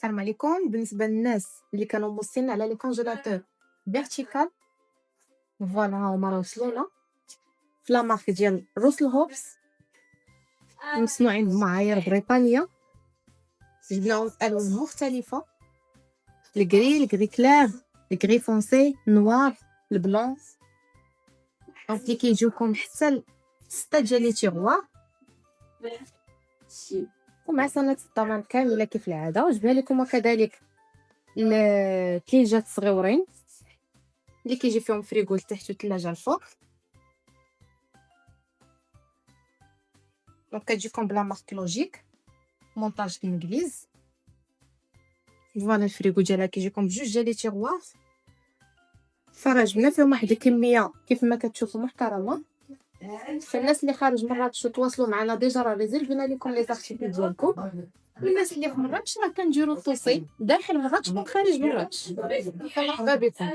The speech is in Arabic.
السلام عليكم. بالنسبة للناس اللي كانوا موصين على لي كونجيلاتور فيرتيكال، فوالا ها هما راه وصلونا في لا مارك ديال روسل هوبس، مصنوعين بمعايير بريطانية. جبناهم بألوان مختلفة، الكري كلار، الكري فونسي، نوار، البلون. دونك لي كيجيوكم حتى 6 ديال لي تيغوار ومع سنة الضمان كاملة كيف العادة. وجبنا لكم وكذلك الثليجات صغيورين اللي كيجي فيهم فريغو لتحت وثلاجة الفوق. دونك كتجيكم بلا مارك لوجيك، مونتاج بالانجليز. فوالا الفريغو ديالها كيجيكم بجوج ديال لي تيغوار، فراه جبنا فيهم واحد الكمية كيف ما كتشوفوا محترمة. فالناس اللي خارج مراكش تواصلوا معنا ديجا راه ريزيرفينا لكم لي زارتيكل ديالكم. والناس اللي في مراكش راه كنديروا التوصيل داخل مراكش وخارج مراكش. مرحبا بكم.